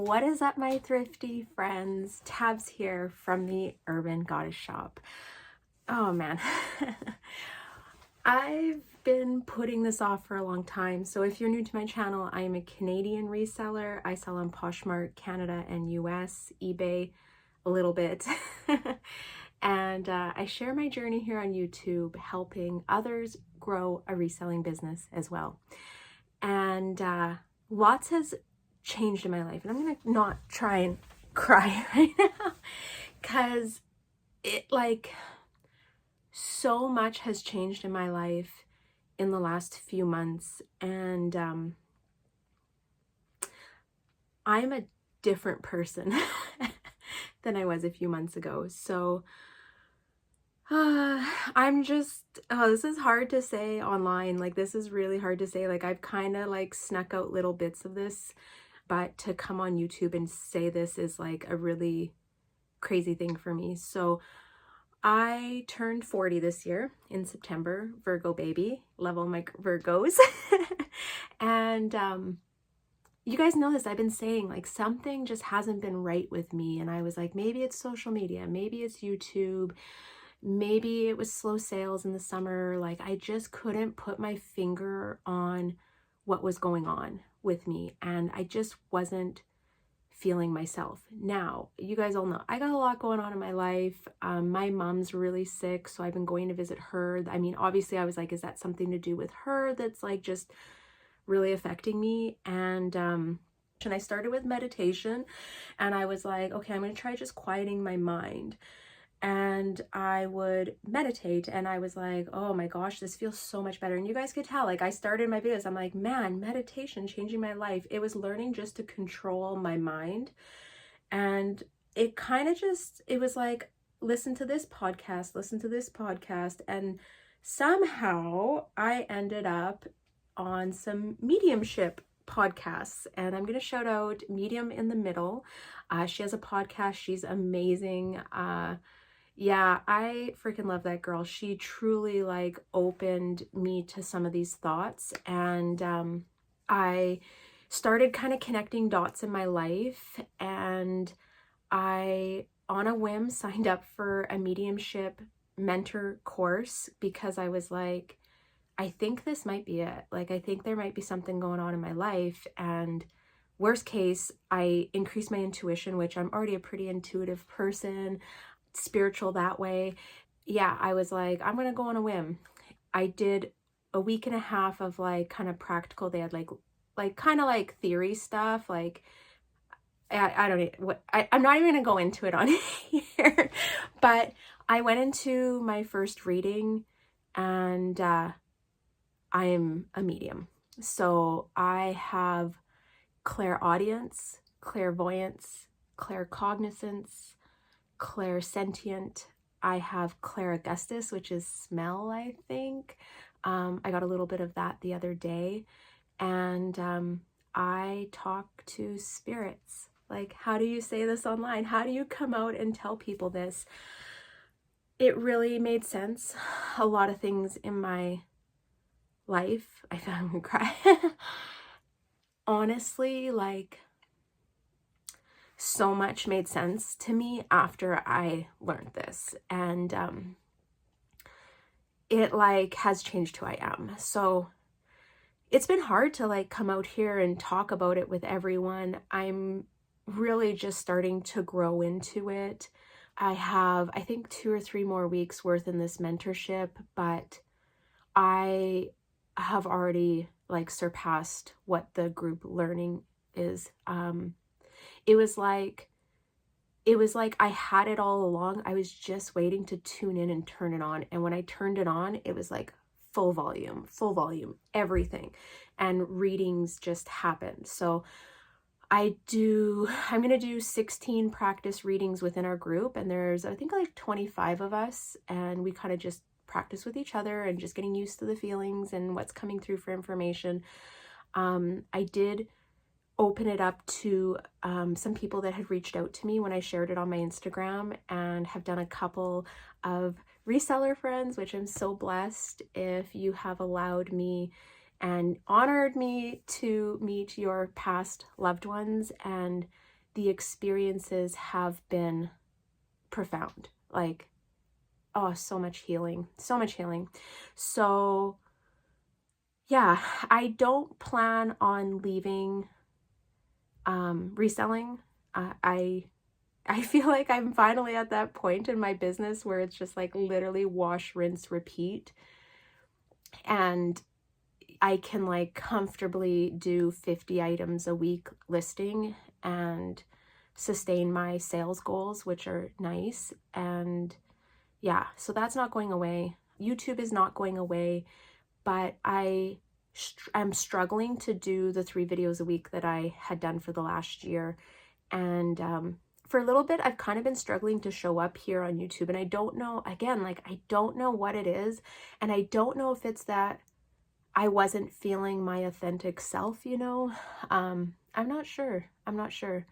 What is up, my thrifty friends? Tabs here from the Urban Goddess shop. Oh man, I've been putting this off for a long time. So if you're new to my channel, I am a Canadian reseller. I sell on Poshmark, Canada and US, eBay a little bit. And I share my journey here on YouTube, helping others grow a reselling business as well. And lots has changed in my life, and I'm gonna not try and cry right now because so much has changed in my life in the last few months, and I'm a different person than I was a few months ago. So I'm just, this is hard to say online. Like, this is really hard to say. Like, I've kind of like snuck out little bits of this, but to come on YouTube and say this is like a really crazy thing for me. So I turned 40 this year in September, Virgo baby, level my Virgos. And you guys know this, I've been saying like something just hasn't been right with me. And I was like, maybe it's social media, maybe it's YouTube, maybe it was slow sales in the summer. Like, I just couldn't put my finger on what was going on with me, and I just wasn't feeling myself. Now, you guys all know I got a lot going on in my life. My mom's really sick, so I've been going to visit her. I mean, obviously I was like, is that something to do with her that's like just really affecting me? And I started with meditation, and I was like, okay, I'm going to try just quieting my mind. And I would meditate, and I was like, oh my gosh, this feels so much better. And you guys could tell, like, I started my videos, I'm like, man, meditation changing my life. It was learning just to control my mind. And it kind of just, it was like, listen to this podcast. And somehow I ended up on some mediumship podcasts, and I'm going to shout out Medium in the Middle. She has a podcast. She's amazing. Yeah, I freaking love that girl. She truly like opened me to some of these thoughts, and I started kind of connecting dots in my life, and I, on a whim, signed up for a mediumship mentor course because I was like, I think this might be it. Like, I think there might be something going on in my life, and worst case, I increase my intuition, which I'm already a pretty intuitive person, spiritual that way. Yeah, I was like, I'm gonna go on a whim. I did a week and a half of like kind of practical. They had like kind of like theory stuff. Like, I don't know what, I'm not even gonna go into it on here, but I went into my first reading, and I am a medium. So I have clairaudience, clairvoyance, claircognizance, clairsentient. I have clairaugustus, which is smell, I think. I got a little bit of that the other day. And I talk to spirits. Like, how do you say this online? How do you come out and tell people this? It really made sense. A lot of things in my life, I feel I'm gonna cry. Honestly, like, so much made sense to me after I learned this, and it like has changed who I am. So it's been hard to like come out here and talk about it with everyone. I'm really just starting to grow into it. I have, I think, 2 or 3 more weeks worth in this mentorship, but I have already like surpassed what the group learning is. It was like I had it all along. I was just waiting to tune in and turn it on. And when I turned it on, it was like full volume, everything. And readings just happened. So I'm going to do 16 practice readings within our group. And there's, I think, like 25 of us. And we kind of just practice with each other and just getting used to the feelings and what's coming through for information. I did open it up to some people that had reached out to me when I shared it on my Instagram, and have done a couple of reseller friends, which I'm so blessed. If you have allowed me and honored me to meet your past loved ones and the experiences have been profound. Like, oh, so much healing, so much healing. So yeah, I don't plan on leaving reselling. I feel like I'm finally at that point in my business where it's just like literally wash, rinse, repeat. And I can like comfortably do 50 items a week listing and sustain my sales goals, which are nice. And yeah, so that's not going away. YouTube is not going away, but I'm struggling to do the 3 videos a week that I had done for the last year. And for a little bit, I've kind of been struggling to show up here on YouTube. And I don't know, again, like, I don't know what it is. And I don't know if it's that I wasn't feeling my authentic self, you know? I'm not sure. I'm not sure.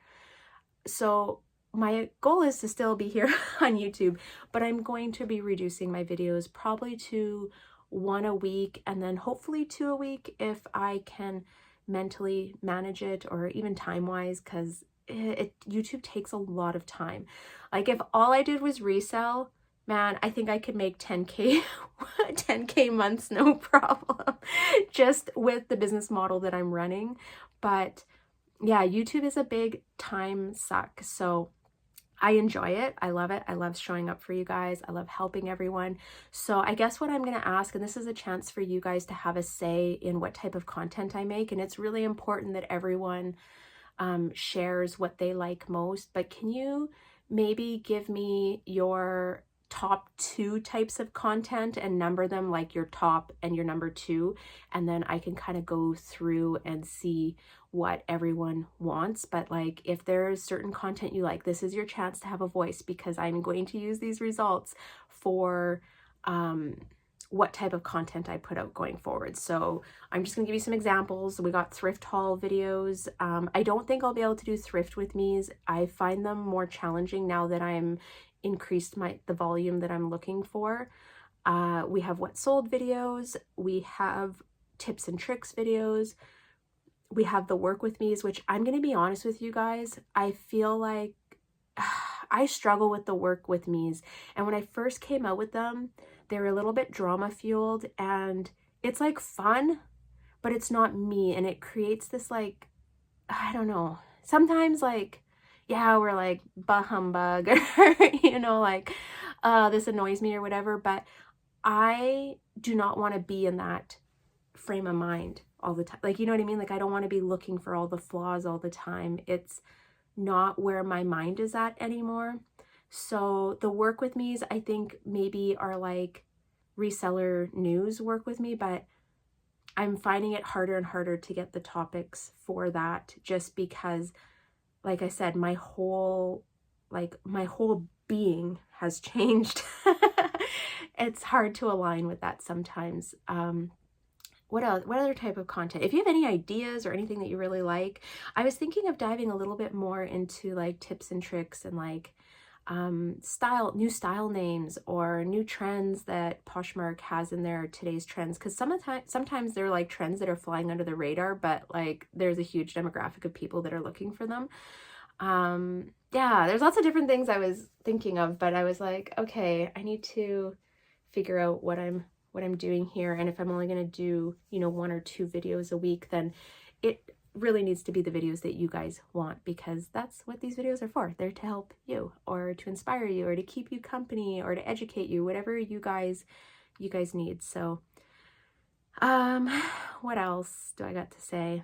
So my goal is to still be here on YouTube, but I'm going to be reducing my videos probably to 1 a week, and then hopefully 2 a week if I can mentally manage it, or even time-wise, because YouTube takes a lot of time. Like, if all I did was resell, man, I think I could make 10K 10K months, no problem, just with the business model that I'm running. But yeah, YouTube is a big time suck. So I enjoy it. I love it. I love showing up for you guys. I love helping everyone. So I guess what I'm going to ask, and this is a chance for you guys to have a say in what type of content I make. And it's really important that everyone shares what they like most. But can you maybe give me your top 2 types of content and number them, like your top and your number 2, and then I can kind of go through and see what everyone wants. But like, if there's certain content you like, this is your chance to have a voice, because I'm going to use these results for what type of content I put out going forward. So I'm just gonna give you some examples. We got thrift haul videos. I don't think I'll be able to do thrift with me's. I find them more challenging now that I'm increased the volume that I'm looking for. We have what sold videos. We have tips and tricks videos. We have the work with me's, which I'm going to be honest with you guys, I feel like I struggle with the work with me's. And when I first came out with them, they were a little bit drama fueled, and it's like fun, but it's not me. And it creates this, like, I don't know, sometimes like, yeah, we're like, bah humbug, or, you know, like, this annoys me or whatever. But I do not want to be in that frame of mind all the time. Like, you know what I mean? Like, I don't want to be looking for all the flaws all the time. It's not where my mind is at anymore. So the work with me's, I think maybe are like reseller news work with me, but I'm finding it harder and harder to get the topics for that, just because, like I said, my whole being has changed. It's hard to align with that sometimes. What else? What other type of content? If you have any ideas or anything that you really like, I was thinking of diving a little bit more into like tips and tricks and like new style names or new trends that Poshmark has in their today's trends. Because sometimes they're like trends that are flying under the radar, but like there's a huge demographic of people that are looking for them. Yeah, there's lots of different things I was thinking of, but I was like, okay, I need to figure out what I'm doing here. And if I'm only going to do, you know, 1 or 2 videos a week, then it really needs to be the videos that you guys want, because that's what these videos are for. They're to help you, or to inspire you, or to keep you company, or to educate you, whatever you guys need. So, what else do I got to say?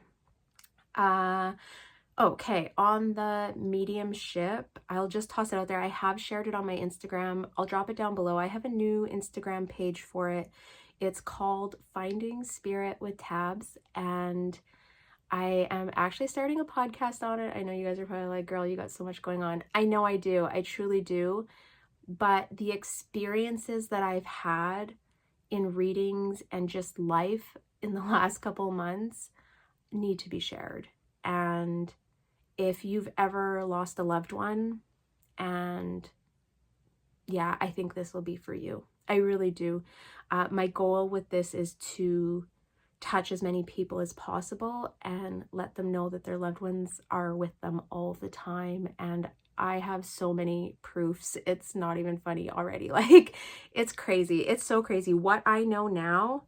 Okay, on the mediumship, I'll just toss it out there. I have shared it on my Instagram. I'll drop it down below. I have a new Instagram page for it. It's called Finding Spirit with Tabs, and I am actually starting a podcast on it. I know you guys are probably like, girl, you got so much going on. I know I do. I truly do. But the experiences that I've had in readings and just life in the last couple months need to be shared. And if you've ever lost a loved one, and yeah, I think this will be for you. I really do. My goal with this is to touch as many people as possible and let them know that their loved ones are with them all the time. And I have so many proofs. It's not even funny already. Like, it's crazy. It's so crazy. What I know now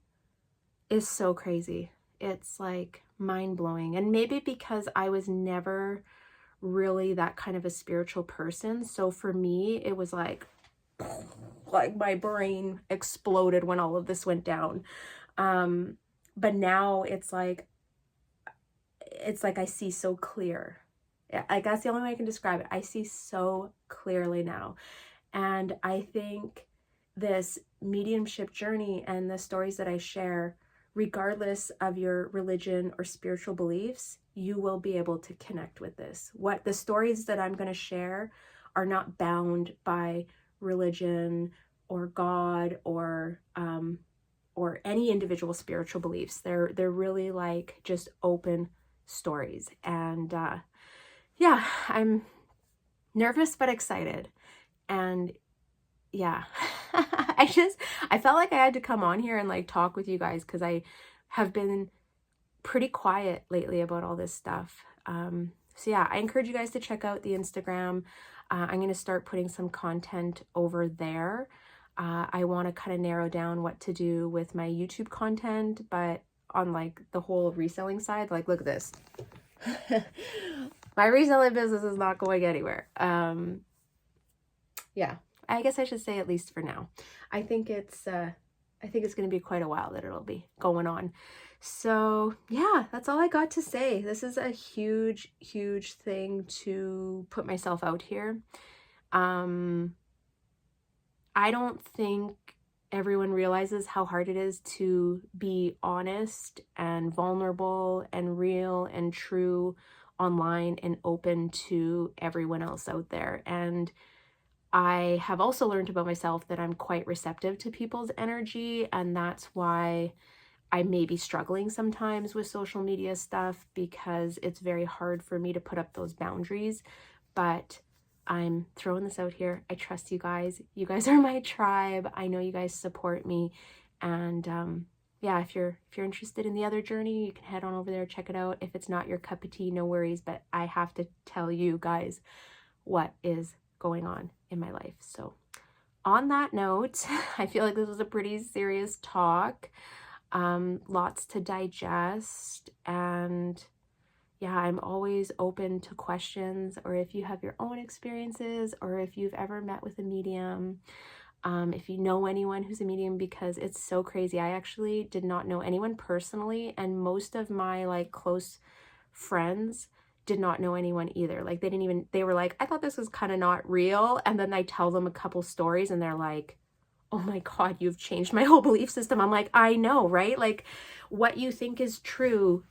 is so crazy. It's like mind-blowing. And maybe because I was never really that kind of a spiritual person. So for me, it was like my brain exploded when all of this went down. But now it's like I see so clear. Like, that's the only way I can describe it. I see so clearly now. And I think this mediumship journey and the stories that I share, regardless of your religion or spiritual beliefs, you will be able to connect with this. What the stories that I'm going to share are not bound by religion or God or any individual spiritual beliefs. They're really like just open stories. And yeah, I'm nervous but excited. And yeah, I felt like I had to come on here and like talk with you guys, because I have been pretty quiet lately about all this stuff. So yeah, I encourage you guys to check out the Instagram. I'm going to start putting some content over there. I want to kind of narrow down what to do with my YouTube content, but on like the whole reselling side, like, look at this. My reselling business is not going anywhere. Yeah, I guess I should say, at least for now. I think it's going to be quite a while that it'll be going on. So yeah, that's all I got to say. This is a huge, huge thing to put myself out here. I don't think everyone realizes how hard it is to be honest and vulnerable and real and true online and open to everyone else out there. And I have also learned about myself that I'm quite receptive to people's energy, and that's why I may be struggling sometimes with social media stuff, because it's very hard for me to put up those boundaries. But I'm throwing this out here. I trust you guys. You guys are my tribe. I know you guys support me. And yeah, if you're interested in the other journey, you can head on over there, check it out. If it's not your cup of tea, no worries. But I have to tell you guys what is going on in my life. So on that note, I feel like this was a pretty serious talk. Lots to digest, and yeah, I'm always open to questions, or if you have your own experiences, or if you've ever met with a medium, if you know anyone who's a medium, because it's so crazy. I actually did not know anyone personally, and most of my like close friends did not know anyone either. Like, they were like, I thought this was kind of not real. And then I tell them a couple stories and they're like, oh my God, you've changed my whole belief system. I'm like, I know, right? Like, what you think is true,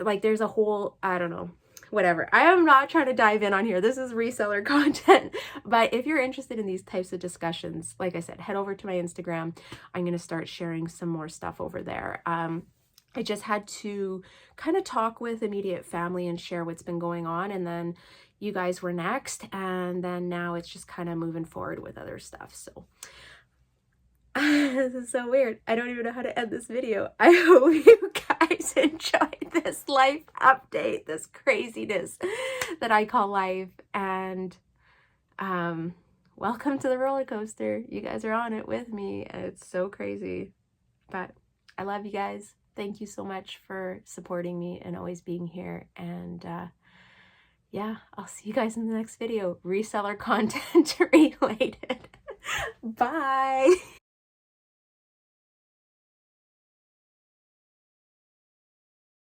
like, there's a whole, I don't know, whatever. I am not trying to dive in on here. This is reseller content. But if you're interested in these types of discussions, like I said, head over to my Instagram. I'm going to start sharing some more stuff over there. I just had to kind of talk with immediate family and share what's been going on. And then you guys were next. And then now it's just kind of moving forward with other stuff. So this is so weird. I don't even know how to end this video. I hope you guys enjoyed this life update, this craziness that I call life. And welcome to the roller coaster. You guys are on it with me. And it's so crazy. But I love you guys. Thank you so much for supporting me and always being here. And yeah, I'll see you guys in the next video. Reseller content related. Bye.